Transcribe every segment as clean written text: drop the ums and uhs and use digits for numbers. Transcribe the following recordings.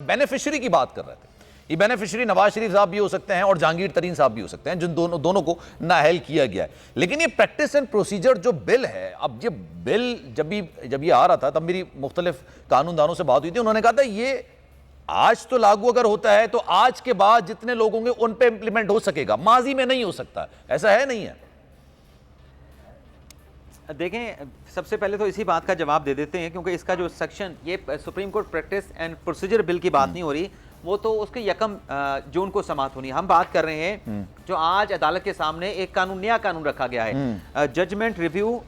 Beneficiary की बात कर रहे थे। ये बेनिफिशियरी नवाज शरीफ साहब भी हो सकते हैं और जहांगीर तरीन साहब भी हो सकते हैं, जिन दोनों को नाअहल किया गया है। लेकिन ये प्रैक्टिस एंड प्रोसीजर जो बिल है, अब ये बिल जब ये आ रहा था तब मेरी मुख्तलिफ कानूनदानों से बात हुई थी। उन्होंने कहा था ये आज तो लागू अगर होता है तो आज के बाद जितने लोग होंगे उन पे इंप्लीमेंट हो सकेगा, माजी में नहीं हो सकता। ऐसा है नहीं है? देखें, सबसे पहले तो इसी बात का जवाब दे देते हैं, क्योंकि इसका जो सेक्शन, ये supreme court practice and procedure bill की बात नहीं हो रही, वो तो उसके 1 जून को समाप्त होनी। हम बात कर रहे हैं जो आज अदालत के सामने एक नया कानून रखा गया है, जजमेंट रिव्यू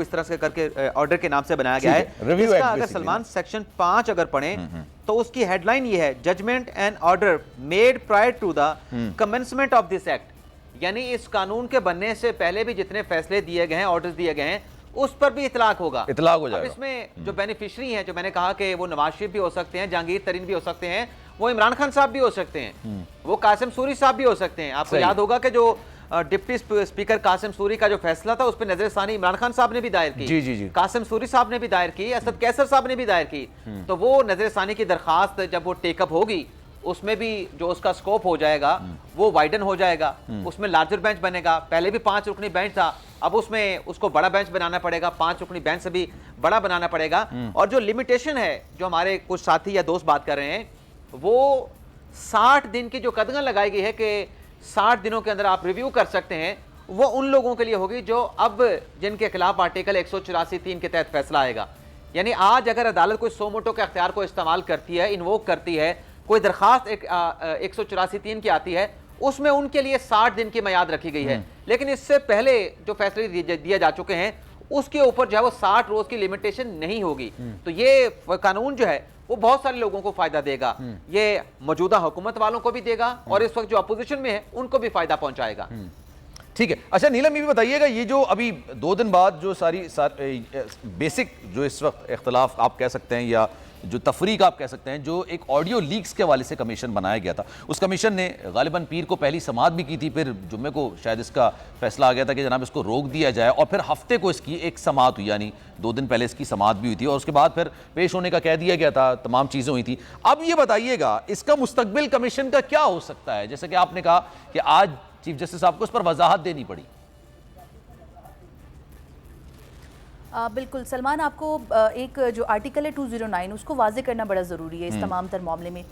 इस तरह से करके ऑर्डर के नाम से बनाया गया है। इसका अगर सलमान सेक्शन 5 अगर पढ़ें तो उसकी हेडलाइन ये है, judgment and order made prior to the commencement of this act. यानी इस कानून के बनने से पहले भी जितने फैसले दिए गए हैं, ऑर्डर्स दिए गए हैं, उस पर भी इतलाक होगा, इतलाक हो जाएगा। इसमें जो बेनिफिशियरी हैं, जो मैंने कहा कि वो नवाज शरीफ भी हो सकते हैं, जहांगीर तरीन भी हो सकते हैं, वो इमरान खान साहब भी हो सकते हैं, वो कासिम सूरी साहब भी हो सकते हैं। आपको याद होगा कि जो डिप्टी स्पीकर कासिम सूरी का जो फैसला था उस पर नजरसानी इमरान खान साहब ने भी दायर की, जी। कासिम सूरी साहब ने भी दायर की, असद कैसर साहब ने भी दायर की। तो वो नजरसानी की दरखास्त जब वो टेकअप होगी, उसमें भी जो उसका स्कोप हो जाएगा वो वाइडन हो जाएगा, उसमें लार्जर बेंच बनेगा। पहले भी 5 रुकनी बेंच था, अब उसमें उसको बड़ा बेंच बनाना पड़ेगा, 5 रुकनी बेंच से भी बड़ा बनाना पड़ेगा। और जो लिमिटेशन है, जो हमारे कुछ साथी या दोस्त बात कर रहे हैं, वो 60 दिन की जो कदगन लगाई गई है कि 60 दिनों के अंदर आप रिव्यू कर सकते हैं, वो उन लोगों के लिए होगी जो अब जिनके खिलाफ आर्टिकल 184(3) के तहत फैसला आएगा। यानी आज अगर अदालत कोई सो मोटो के अख्तियार को इस्तेमाल करती है, इन्वोक करती है, कोई दरखास्त 184(3) की आती है, उसमें उनके लिए 60 दिन की मियाद रखी गई है। लेकिन इससे पहले जो फैसले दिए जा चुके हैं उसके ऊपर जो है वो 60 रोज की लिमिटेशन नहीं होगी। तो ये कानून जो है वो बहुत सारे लोगों को फायदा देगा, ये मौजूदा हुकूमत वालों को भी देगा और इस वक्त जो अपोजिशन में है उनको भी फायदा पहुंचाएगा। ठीक है। अच्छा नीलम, ये भी बताइएगा, ये जो अभी 2 दिन बाद जो सारी बेसिक जो इस वक्त इख्तलाफ आप कह सकते हैं या जो तफरीक आप कह सकते हैं, जो एक ऑडियो लीक्स के हवाले से कमीशन बनाया गया था, उस कमीशन ने गालिबन पीर को पहली समाअत भी की थी, फिर जुम्मे को शायद इसका फैसला आ गया था कि जनाब इसको रोक दिया जाए, और फिर हफ्ते को इसकी एक समाअत हुई, यानी 2 दिन पहले इसकी समाअत भी हुई थी और उसके बाद फिर पेश होने का कह दिया गया था, तमाम चीज़ें हुई थी। अब ये बताइएगा इसका मुस्तकबिल कमीशन का क्या हो सकता है? जैसे कि आपने कहा कि आज चीफ जस्टिस साहब को इस पर वजाहत देनी पड़ी। बिल्कुल सलमान, आपको एक जो आर्टिकल है 209 उसको वाजे करना बड़ा ज़रूरी है इस तमाम तर मामले में।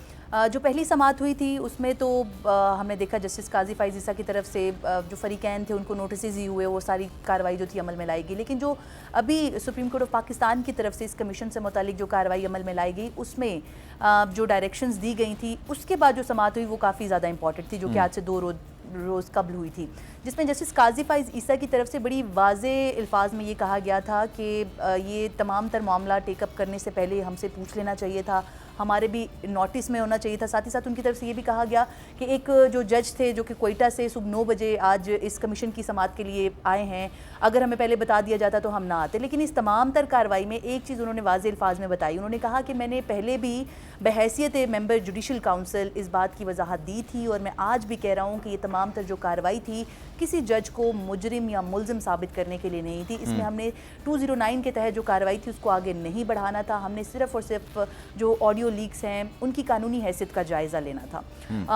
जो पहली समाअत हुई थी उसमें तो हमने देखा जस्टिस काजी फ़ाइज़ ईसा की तरफ से जो फ़रीक़ैन थे उनको नोटिस ही हुए, वो सारी कार्रवाई जो थी अमल में लाई गई। लेकिन जो अभी सुप्रीम कोर्ट ऑफ पाकिस्तान की तरफ से इस कमीशन से मुतालिक जो कार्रवाई अमल में लाई गई, उसमें जो डायरेक्शंस दी गई थी, उसके बाद जो समाअत हुई वो काफ़ी ज़्यादा इंपॉर्टेंट थी, जो कि आज से 2 रोज़ कबल हुई थी, जिसमें जस्टिस काजी फ़ाइज़ ईसा की तरफ से बड़ी वाज़े अल्फाज में ये कहा गया था कि ये तमाम तर मामला टेकअप करने से पहले हमसे पूछ लेना चाहिए था, हमारे भी नोटिस में होना चाहिए था। साथ ही साथ उनकी तरफ से ये भी कहा गया कि एक जो जज थे जो कि कोयटा से सुबह 9 बजे आज इस कमीशन की समाअत के लिए आए हैं, अगर हमें पहले बता दिया जाता तो हम ना आते। लेकिन इस तमाम तर कार्रवाई में एक चीज़ उन्होंने वाज़े अल्फाज में बताई, उन्होंने कहा कि मैंने पहले भी बहैसियत मेंबर जुडिशल काउंसिल इस बात की वजाहत दी थी और मैं आज भी कह रहा हूँ कि ये तमाम तर जो कार्रवाई थी किसी जज को मुजरिम या मुल्ज़िम साबित करने के लिए नहीं थी। इसमें हमने 209 के तहत जो कार्रवाई थी उसको आगे नहीं बढ़ाना था, हमने सिर्फ़ और सिर्फ जो ऑडियो लीक्स हैं उनकी कानूनी हैसियत का जायज़ा लेना था।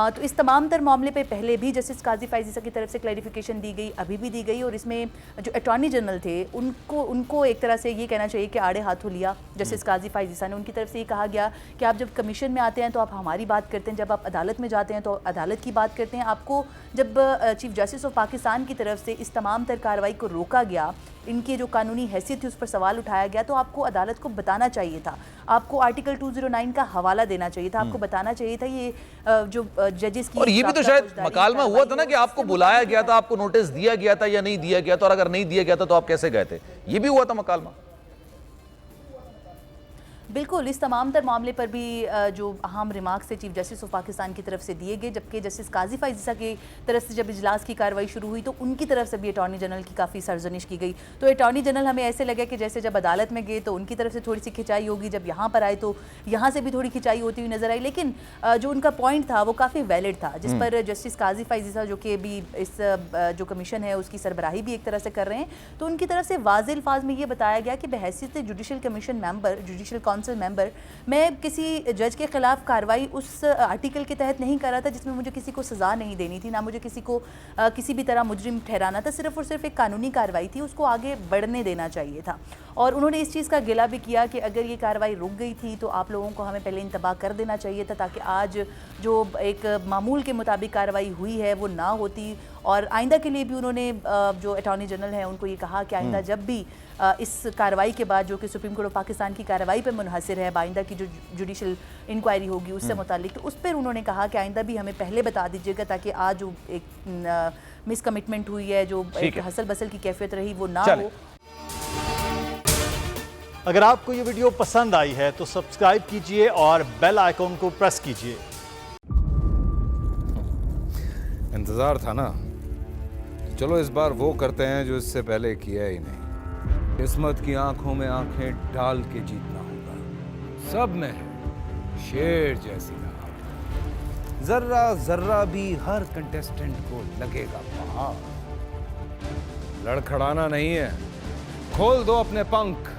तो इस तमाम तर मामले पे पहले भी जस्टिस काजी फ़ाइज़ ईसा की तरफ से क्लैरिफिकेशन दी गई, अभी भी दी गई, और इसमें जो अटॉर्नी जनरल थे उनको एक तरह से ये कहना चाहिए कि आड़े हाथों लिया जस्टिस काजी फ़ाइज़ ईसा ने। उनकी तरफ से ये कहा गया कि आप जब कमीशन में आते हैं तो आप हमारी बात करते हैं, जब आप अदालत में जाते हैं तो अदालत की बात करते हैं। आपको जब चीफ जस्टिस ऑफ पाकिस्तान की तरफ से इस तमाम तर कार्रवाई को रोका गया, इनकी जो कानूनी हैसियत थी उस पर सवाल उठाया गया, तो आपको अदालत को बताना चाहिए था, आपको आर्टिकल 209 का हवाला देना चाहिए था, आपको बताना चाहिए था ये जो जजेस की। और ये भी तो शायद मकालमा हुआ था ना कि आपको बुलाया गया था, आपको नोटिस दिया गया था या नहीं दिया गया था, और अगर नहीं दिया गया था तो आप कैसे गए थे, ये भी हुआ था मकालमा। बिल्कुल, इस तमाम तर मामले पर भी जो अहम रिमार्क्स थे चीफ जस्टिस ऑफ पाकिस्तान की तरफ से दिए गए, जबकि जस्टिस काजी फ़ाइज़ ईसा की तरफ से जब इजलास की कार्रवाई शुरू हुई तो उनकी तरफ से भी अटॉर्नी जनरल की काफ़ी सरजनिश की गई। तो अटॉर्नी जनरल हमें ऐसे लगा कि जैसे जब अदालत में गए तो उनकी तरफ से थोड़ी सी खिंचाई होगी, जब यहाँ पर आए तो यहाँ से भी थोड़ी खिंचाई होती हुई नजर आई। लेकिन जो उनका पॉइंट था वो काफ़ी वैलिड था, जिस पर जस्टिस काजी फ़ाइज़ ईसा जो कि अभी इस जो कमीशन है उसकी सरबराही भी एक तरह से कर रहे हैं, तो उनकी तरफ से वाज़े अल्फाज में ये बताया गया कि बहैसियत judicial commission member, judicial council council member, मैं किसी जज के खिलाफ कार्रवाई उस आर्टिकल के तहत नहीं कर रहा था जिसमें मुझे किसी को सज़ा नहीं देनी थी, ना मुझे किसी को किसी भी तरह मुजरिम ठहराना था। सिर्फ और सिर्फ एक कानूनी कार्रवाई थी, उसको आगे बढ़ने देना चाहिए था। और उन्होंने इस चीज़ का गिला भी किया कि अगर ये कार्रवाई रुक गई थी तो आप लोगों को हमें पहले इंतबाह कर देना चाहिए था, ताकि आज जो एक मामूल के मुताबिक कार्रवाई हुई है वो ना होती। और आइंदा के लिए भी उन्होंने जो अटॉर्नी जनरल हैं उनको ये कहा कि आइंदा जब भी इस कार्रवाई के बाद, जो कि सुप्रीम कोर्ट ऑफ पाकिस्तान की कार्रवाई पर मुनहसर है, आइंदा की जो जुडिशल इंक्वायरी होगी उससे मुतालिक, तो उस पर उन्होंने कहा कि आइंदा भी हमें पहले बता दीजिएगा, ताकि आज जो एक मिसकमिटमेंट हुई है, जो एक हसल बसल की कैफियत रही, वो ना हो। अगर आपको ये वीडियो पसंद आई है तो सब्सक्राइब कीजिए और बेल आइकॉन को प्रेस कीजिए। इंतजार था ना, चलो इस बार वो करते हैं जो इससे पहले किया ही नहीं। किस्मत की आंखों में आंखें डाल के जीतना होगा। सब में है शेर जैसी राह, जर्रा जर्रा भी हर कंटेस्टेंट को लगेगा पहाड़। लड़खड़ाना नहीं है, खोल दो अपने पंख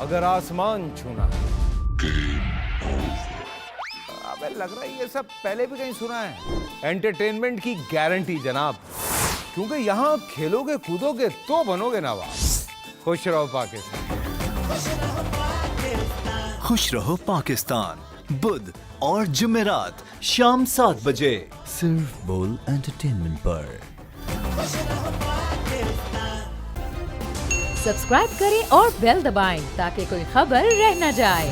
अगर आसमान छूना है। अबे लग रहा है ये सब पहले भी कहीं सुना है। एंटरटेनमेंट की गारंटी जनाब, क्योंकि यहाँ खेलोगे कूदोगे तो बनोगे नवाब। खुश रहो पाकिस्तान। खुश रहो पाकिस्तान, बुध और जुमेरात शाम 7 बजे सिर्फ बोल एंटरटेनमेंट पर। सब्सक्राइब करें और बेल दबाएं ताकि कोई खबर रह न जाए।